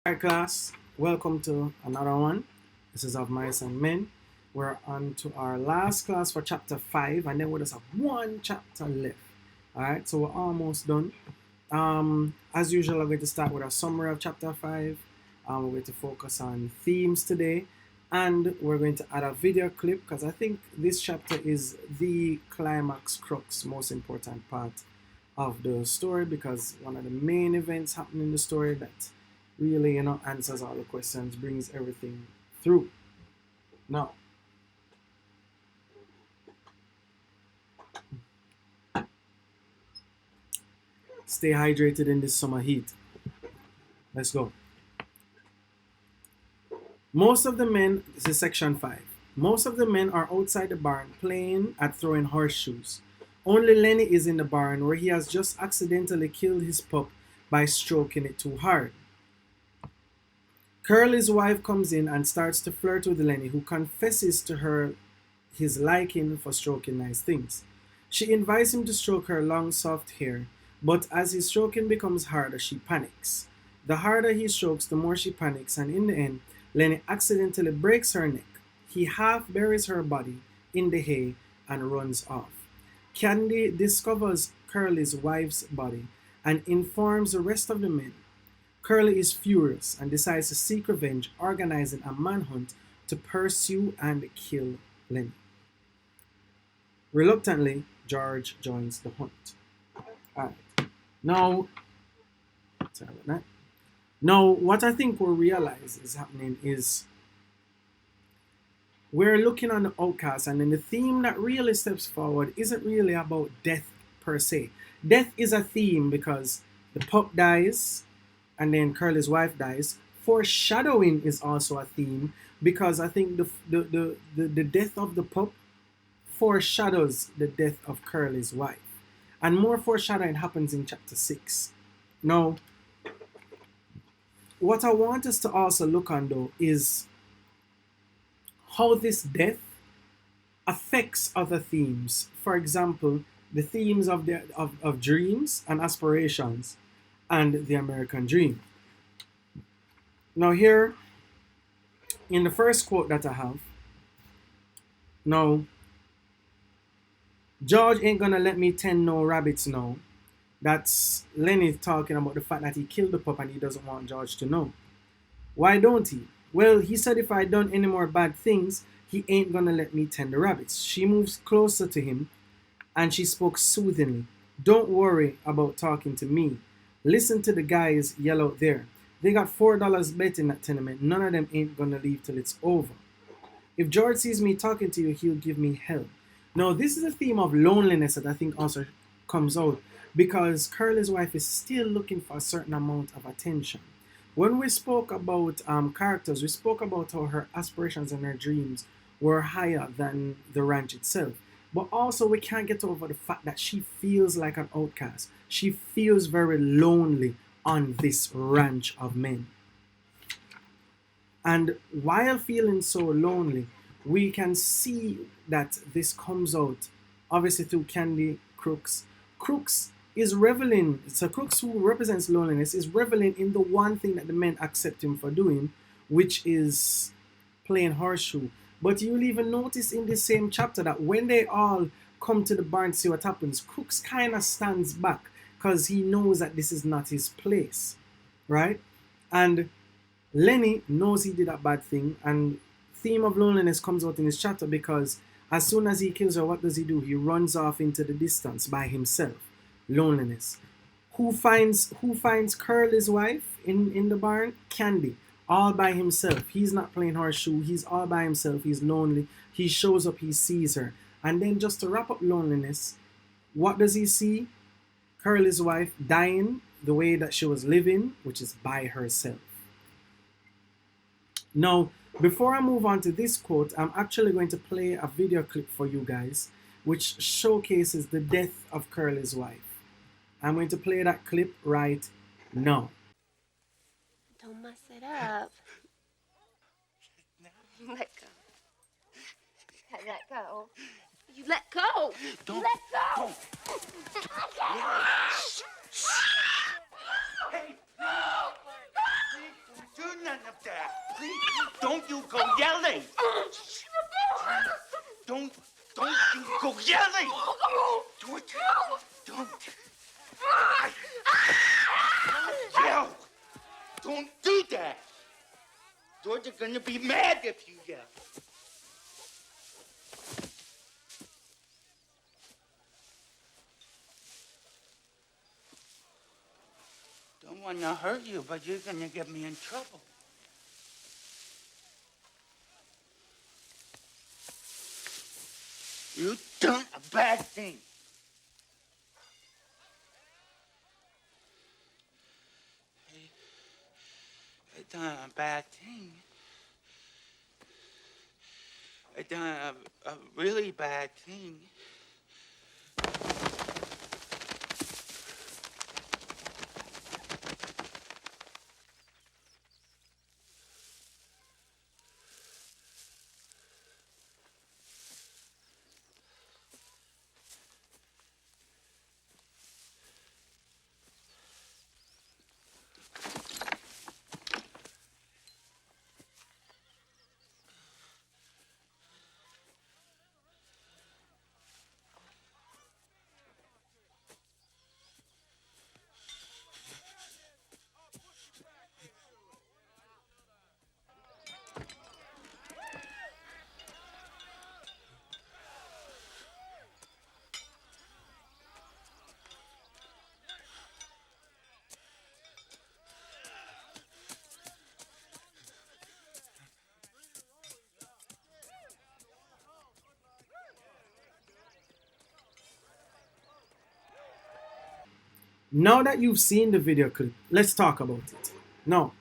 Alright class, welcome to another one. This is of Mice and Men. We're on to our last class for chapter 5 and then we just have one chapter left. Alright, so we're almost done. As usual, I'm going to start with a summary of chapter 5. We're going to focus on themes today and we're going to add a video clip because I think this chapter is the climax crux, most important part of the story, because one of the main events happening in the story that really answers all the questions, brings everything through. Now, stay hydrated in this summer heat. Let's go. Most of the men, this is section 5. Most of the men are outside the barn playing at throwing horseshoes. Only Lenny is in the barn where he has just accidentally killed his pup by stroking it too hard. Curly's wife comes in and starts to flirt with Lenny, who confesses to her his liking for stroking nice things. She invites him to stroke her long, soft hair, but as his stroking becomes harder, she panics. The harder he strokes, the more she panics, and in the end, Lenny accidentally breaks her neck. He half buries her body in the hay and runs off. Candy discovers Curly's wife's body and informs the rest of the men. Curly is furious and decides to seek revenge, organizing a manhunt to pursue and kill Lenny. Reluctantly, George joins the hunt. Alright. Now, sorry about that. Now, what I think we'll realize is happening is we're looking on the outcast, and then the theme that really steps forward isn't really about death per se. Death is a theme because the pup dies, and then Curly's wife dies. Foreshadowing is also a theme because I think the death of the pup foreshadows the death of Curly's wife. And more foreshadowing happens in chapter 6. Now, what I want us to also look on though is how this death affects other themes. For example, the themes of dreams and aspirations and the American dream. Now here, in the first quote that I have, now, George ain't gonna let me tend no rabbits now. That's Lenny talking about the fact that he killed the pup and he doesn't want George to know. Why don't he? Well, he said if I done any more bad things, he ain't gonna let me tend the rabbits. She moves closer to him and she spoke soothingly. Don't worry about talking to me. Listen to the guys yell out there. They got $4 bet in that tournament. None of them ain't gonna leave till it's over. If George sees me talking to you, he'll give me hell. Now, this is a theme of loneliness that I think also comes out because Curly's wife is still looking for a certain amount of attention. When we spoke about characters, we spoke about how her aspirations and her dreams were higher than the ranch itself. But also we can't get over the fact that she feels like an outcast. She feels very lonely on this ranch of men. And while feeling so lonely, we can see that this comes out obviously through Candy Crooks. Crooks is reveling, so Crooks, who represents loneliness, is reveling in the one thing that the men accept him for doing, which is playing horseshoe. But you'll even notice in the same chapter that when they all come to the barn to see what happens, Crooks kind of stands back because he knows that this is not his place, right? And Lenny knows he did a bad thing, and theme of loneliness comes out in this chapter because as soon as he kills her, what does he do? He runs off into the distance by himself. Loneliness. Who finds Curly's wife in the barn? Candy. All by himself. He's not playing horseshoe. He's all by himself. He's lonely. He shows up. He sees her. And then just to wrap up loneliness, what does he see? Curly's wife dying the way that she was living, which is by herself. Now, before I move on to this quote, I'm actually going to play a video clip for you guys, which showcases the death of Curly's wife. I'm going to play that clip right now. Don't mess it up. Let go. Let go. You let go. Don't. Let go. Don't. Hey, no. 3, 2, nothing of that. Please, don't you go yelling. Don't you go yelling. Don't. Yell. Don't do that. George is gonna be mad if you yell. Don't want to hurt you, but you're gonna get me in trouble. You done a bad thing. I done a bad thing. I done a really bad thing. Now that you've seen the video clip, let's talk about it. Now,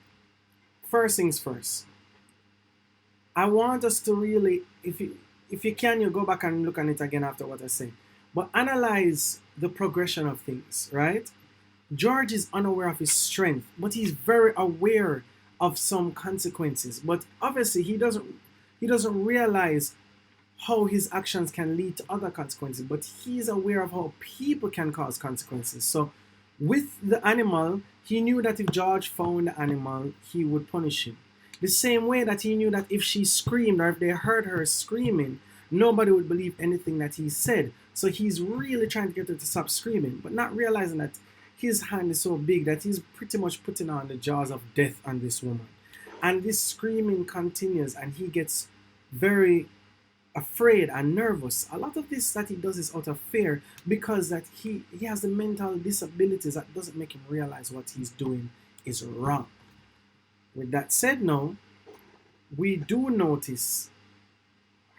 first things first. I want us to really, if you can, you go back and look at it again after what I say. But analyze the progression of things, right? George is unaware of his strength, but he's very aware of some consequences. But obviously, he doesn't realize how his actions can lead to other consequences. But he's aware of how people can cause consequences. So, with the animal, he knew that if George found the animal, he would punish him. The same way that he knew that if she screamed or if they heard her screaming, nobody would believe anything that he said. So he's really trying to get her to stop screaming, but not realizing that his hand is so big that he's pretty much putting on the jaws of death on this woman. And this screaming continues, and he gets very afraid and nervous. A lot of this that he does is out of fear because that he has the mental disabilities that doesn't make him realize what he's doing is wrong. With that said, now we do notice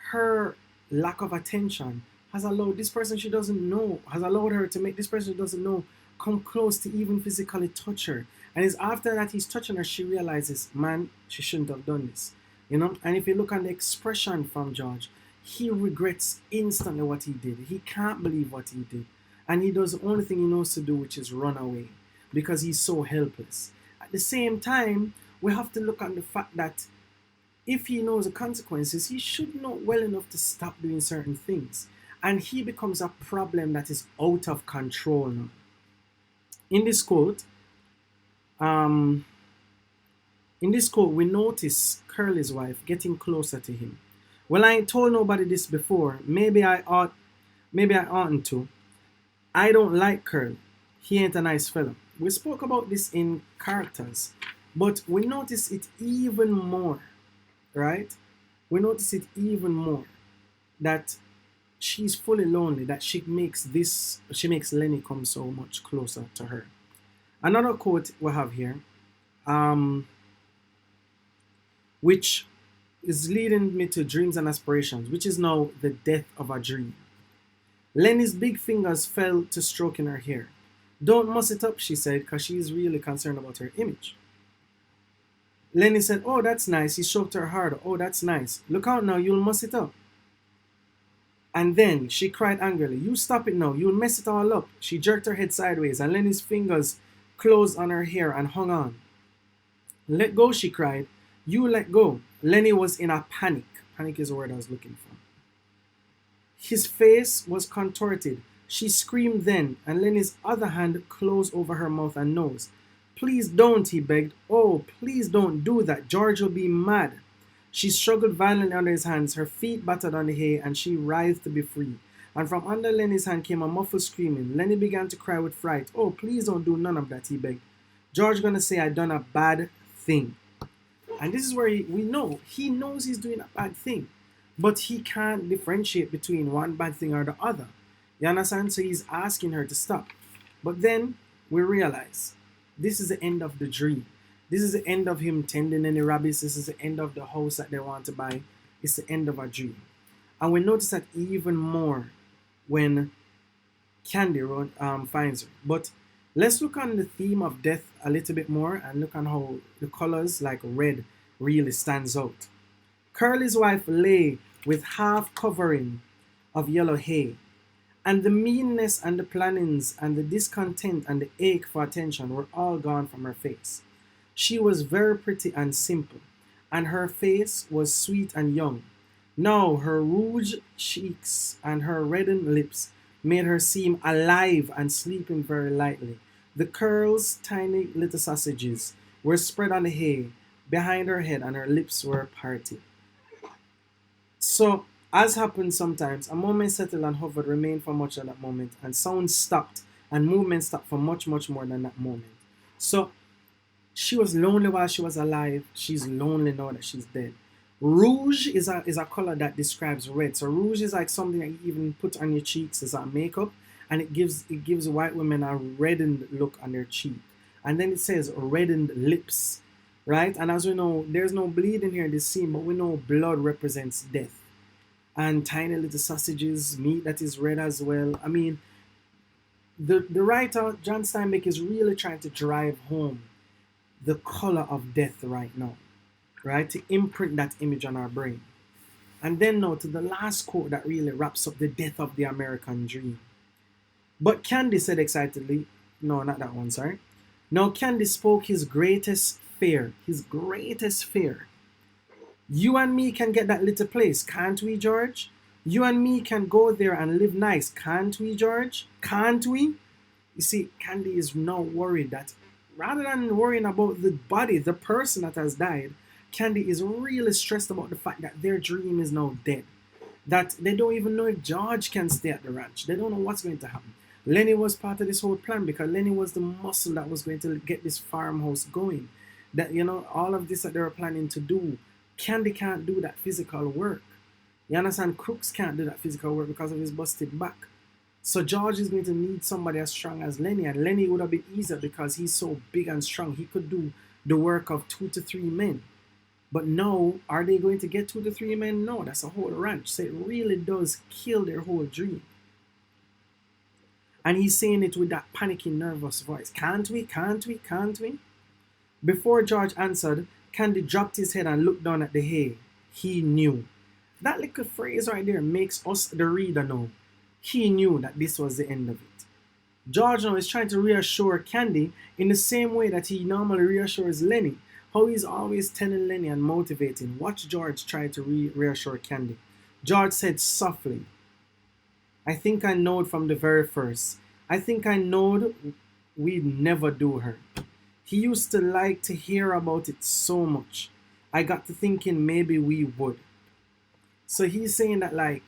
her lack of attention has allowed this person she doesn't know, has allowed her to make this person she doesn't know come close to even physically touch her. And it's after that he's touching her, she realizes, man, she shouldn't have done this. You know, and if you look at the expression from George, he regrets instantly what he did. He can't believe what he did. And he does the only thing he knows to do, which is run away because he's so helpless. At the same time, we have to look at the fact that if he knows the consequences, he should know well enough to stop doing certain things. And he becomes a problem that is out of control now. In this quote, we notice Curly's wife getting closer to him. Well, I ain't told nobody this before. Maybe I oughtn't to. I don't like Curly. He ain't a nice fella. We spoke about this in characters, but we notice it even more, right? We notice it even more that she's fully lonely, that she makes Lenny come so much closer to her. Another quote we have here, which is leading me to dreams and aspirations, which is now the death of a dream. Lenny's big fingers fell to stroking her hair. Don't muss it up, she said, because she's really concerned about her image. Lenny said, oh, that's nice. He stroked her hard. Oh, that's nice. Look out now, you'll muss it up. And then she cried angrily, you stop it now, you'll mess it all up. She jerked her head sideways, and Lenny's fingers closed on her hair and hung on. Let go, she cried. You let go. Lenny was in a panic. Panic is the word I was looking for. His face was contorted. She screamed then, and Lenny's other hand closed over her mouth and nose. Please don't, he begged. Oh, please don't do that. George will be mad. She struggled violently under his hands, her feet battered on the hay, and she writhed to be free. And from under Lenny's hand came a muffled screaming. Lenny began to cry with fright. Oh, please don't do none of that, he begged. George gonna say I done a bad thing. And this is where we know. He knows he's doing a bad thing. But he can't differentiate between one bad thing or the other. You understand? So he's asking her to stop. But then we realize this is the end of the dream. This is the end of him tending any rabbits. This is the end of the house that they want to buy. It's the end of a dream. And we notice that even more when Candy finds her. But let's look on the theme of death a little bit more and look on how the colors like red really stands out. Curly's wife lay with half covering of yellow hay, and the meanness and the plannings and the discontent and the ache for attention were all gone from her face. She was very pretty and simple, and her face was sweet and young. Now her rouged cheeks and her reddened lips made her seem alive and sleeping very lightly. The curls, tiny little sausages, were spread on the hay behind her head, and her lips were parted. So, as happens sometimes, a moment settled and hovered, remained for much of that moment, and sound stopped, and movement stopped for much, much more than that moment. So, she was lonely while she was alive. She's lonely now that she's dead. Rouge is a color that describes red. So rouge is like something that you even put on your cheeks as a makeup, and it gives white women a reddened look on their cheek. And then it says reddened lips, right? And as we know, there's no bleeding here in this scene, but we know blood represents death. And tiny little sausages, meat that is red as well. I mean, the writer, John Steinbeck, is really trying to drive home the color of death right now, right? To imprint that image on our brain. And then now to the last quote that really wraps up the death of the American dream. But Candy said excitedly, no, not that one, sorry. Now Candy spoke his greatest fear. You and me can get that little place, can't we, George? You and me can go there and live nice, can't we, George? Can't we? You see, Candy is now worried that rather than worrying about the body, the person that has died, Candy is really stressed about the fact that their dream is now dead. That they don't even know if George can stay at the ranch. They don't know what's going to happen. Lenny was part of this whole plan because Lenny was the muscle that was going to get this farmhouse going. That, you know, all of this that they were planning to do, Candy can't do that physical work. You understand? Crooks can't do that physical work because of his busted back. So George is going to need somebody as strong as Lenny, and Lenny would have been easier because he's so big and strong. He could do the work of 2 to 3 men. But now, are they going to get 2 to 3 men? No, that's a whole ranch. So it really does kill their whole dream. And he's saying it with that panicky, nervous voice. Can't we? Can't we? Can't we? Before George answered, Candy dropped his head and looked down at the hay. He knew. That little phrase right there makes us, the reader, know. He knew that this was the end of it. George now is trying to reassure Candy in the same way that he normally reassures Lenny. How he's always telling Lenny and motivating. Watch George try to reassure Candy. George said softly, I think I knowed from the very first. I think I knowed we'd never do her. He used to like to hear about it so much. I got to thinking maybe we would. So he's saying that like,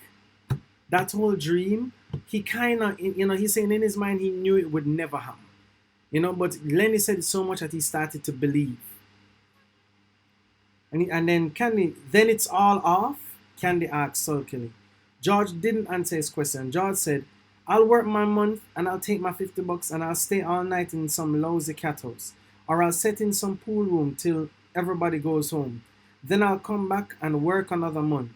that whole dream, he kind of, you know, he's saying in his mind he knew it would never happen. You know, but Lenny said it so much that he started to believe. And then Candy, then it's all off? Candy asked sulkily. George didn't answer his question. George said, I'll work my month and I'll take my $50 and I'll stay all night in some lousy cat house. Or I'll sit in some pool room till everybody goes home. Then I'll come back and work another month.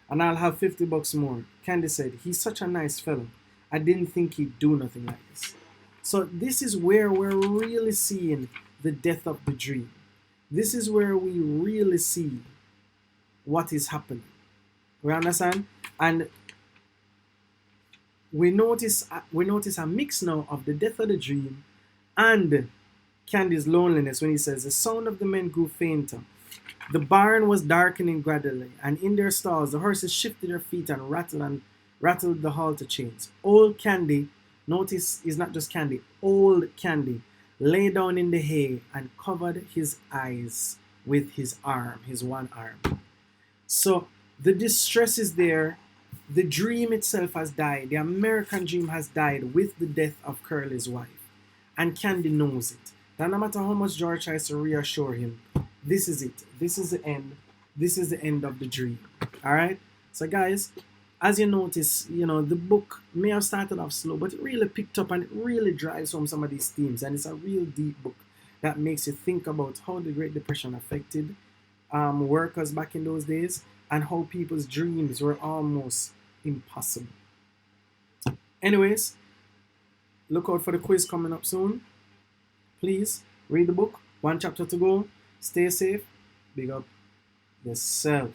And I'll have $50 more. Candy said, he's such a nice fellow. I didn't think he'd do nothing like this. So this is where we're really seeing the death of the dream. This is where we really see what is happening. We understand? And we notice a mix now of the death of the dream and Candy's loneliness when he says, the sound of the men grew fainter. The barn was darkening gradually, and in their stalls the horses shifted their feet and rattled the halter chains. Old Candy, notice is not just Candy, old Candy, lay down in the hay and covered his eyes with his arm, his one arm. So the distress is there. The dream itself has died. The American dream has died with the death of Curly's wife. And Candy knows it. That no matter how much George tries to reassure him, this is it. This is the end. This is the end of the dream. Alright? So guys, as you notice, the book may have started off slow, but it really picked up and it really drives home some of these themes. And it's a real deep book that makes you think about how the Great Depression affected workers back in those days and how people's dreams were almost impossible. Anyways, look out for the quiz coming up soon. Please read the book. One chapter to go. Stay safe. Big up yourself.